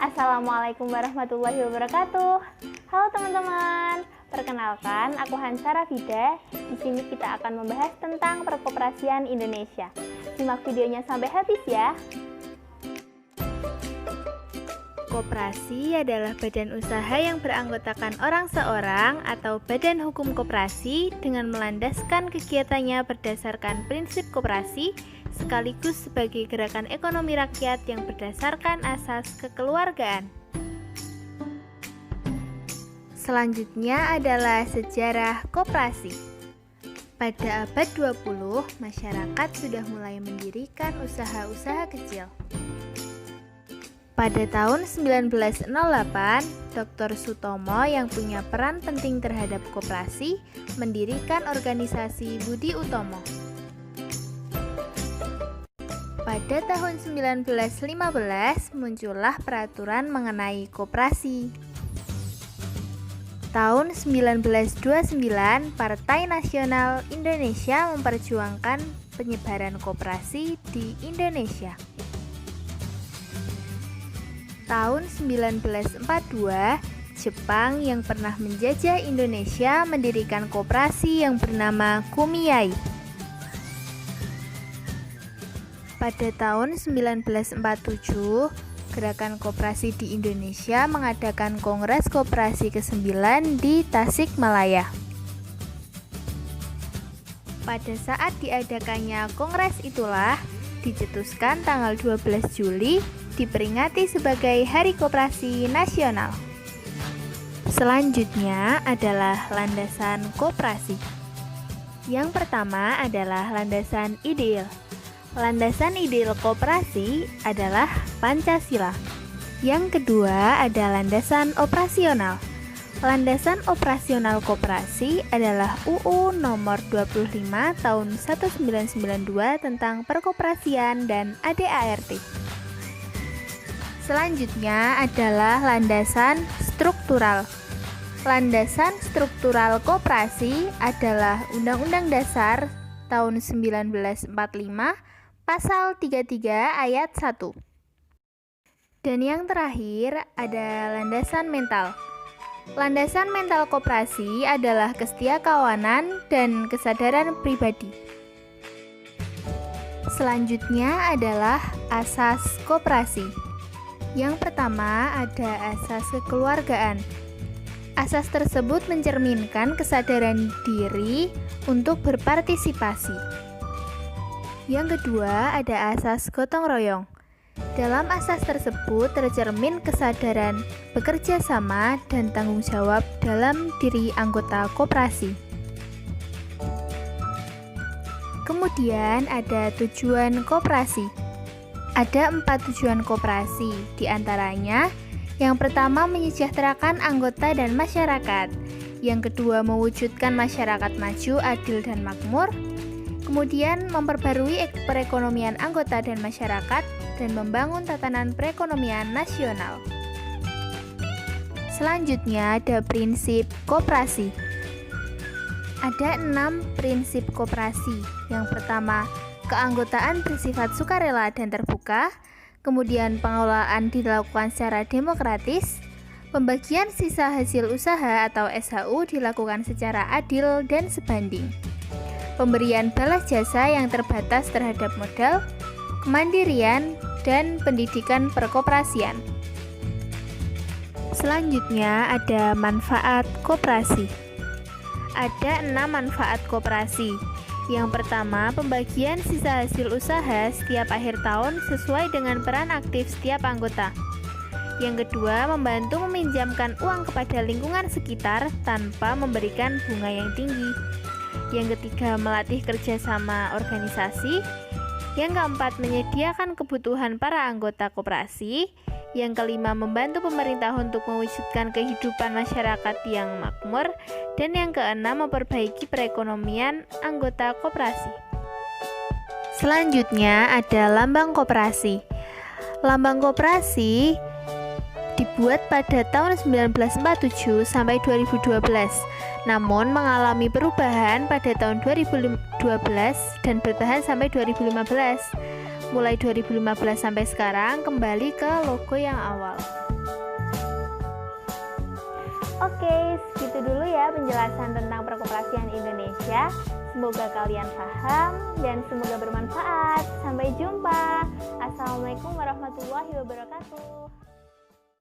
Assalamualaikum warahmatullahi wabarakatuh. Halo teman-teman, perkenalkan aku Hansara Fida. Di sini kita akan membahas tentang perkoperasian Indonesia. Simak videonya sampai habis ya. Koperasi adalah badan usaha yang beranggotakan orang seorang atau badan hukum koperasi dengan melandaskan kegiatannya berdasarkan prinsip koperasi sekaligus sebagai gerakan ekonomi rakyat yang berdasarkan asas kekeluargaan. Selanjutnya adalah sejarah koperasi. Pada abad 20, masyarakat sudah mulai mendirikan usaha-usaha kecil. Pada tahun 1908, Dr. Sutomo yang punya peran penting terhadap koperasi mendirikan organisasi Budi Utomo. Pada tahun 1915 muncullah peraturan mengenai koperasi. Tahun 1929 Partai Nasional Indonesia memperjuangkan penyebaran koperasi di Indonesia. Tahun 1942 Jepang yang pernah menjajah Indonesia mendirikan koperasi yang bernama Kumiai. Pada tahun 1947, Gerakan Koperasi di Indonesia mengadakan Kongres Koperasi ke-9 di Tasikmalaya. Pada saat diadakannya kongres itulah dicetuskan tanggal 12 Juli diperingati sebagai Hari Koperasi Nasional. Selanjutnya adalah landasan koperasi. Yang pertama adalah landasan ideal. Landasan ideal koperasi adalah Pancasila. Yang kedua ada landasan operasional. Landasan operasional koperasi adalah UU nomor 25 tahun 1992 tentang perkoperasian dan ADART. Selanjutnya adalah landasan struktural. Landasan struktural koperasi adalah Undang-Undang Dasar tahun 1945 Pasal 33 ayat 1. Dan yang terakhir ada landasan mental. Landasan mental koperasi adalah kesetiakawanan dan kesadaran pribadi. Selanjutnya adalah asas koperasi. Yang pertama ada asas kekeluargaan. Asas tersebut mencerminkan kesadaran diri untuk berpartisipasi. Yang kedua ada asas gotong royong. Dalam asas tersebut tercermin kesadaran bekerja sama dan tanggung jawab dalam diri anggota koperasi. Kemudian ada tujuan koperasi. Ada 4 tujuan koperasi, diantaranya yang pertama menyejahterakan anggota dan masyarakat. Yang kedua mewujudkan masyarakat maju, adil dan makmur. Kemudian memperbarui perekonomian anggota dan masyarakat dan membangun tatanan perekonomian nasional. Selanjutnya ada prinsip koperasi. Ada 6 prinsip koperasi. Yang pertama, keanggotaan bersifat sukarela dan terbuka. Kemudian pengelolaan dilakukan secara demokratis. Pembagian sisa hasil usaha atau SHU dilakukan secara adil dan sebanding. Pemberian balas jasa yang terbatas terhadap modal, kemandirian, dan pendidikan perkoperasian. Selanjutnya ada manfaat koperasi. Ada 6 manfaat koperasi. Yang pertama, pembagian sisa hasil usaha setiap akhir tahun sesuai dengan peran aktif setiap anggota. Yang kedua, membantu meminjamkan uang kepada lingkungan sekitar tanpa memberikan bunga yang tinggi. Yang ketiga, melatih kerjasama organisasi. Yang keempat, menyediakan kebutuhan para anggota koperasi. Yang kelima, membantu pemerintah untuk mewujudkan kehidupan masyarakat yang makmur. Dan yang keenam, memperbaiki perekonomian anggota koperasi. Selanjutnya ada lambang koperasi. Lambang koperasi dibuat pada tahun 1947 sampai 2012, namun mengalami perubahan pada tahun 2012 dan bertahan sampai 2015. mulai 2015 sampai sekarang kembali ke logo yang awal. Oke, segitu dulu ya penjelasan tentang perkoperasian Indonesia. Semoga kalian paham dan semoga bermanfaat. Sampai jumpa. Assalamualaikum warahmatullahi wabarakatuh.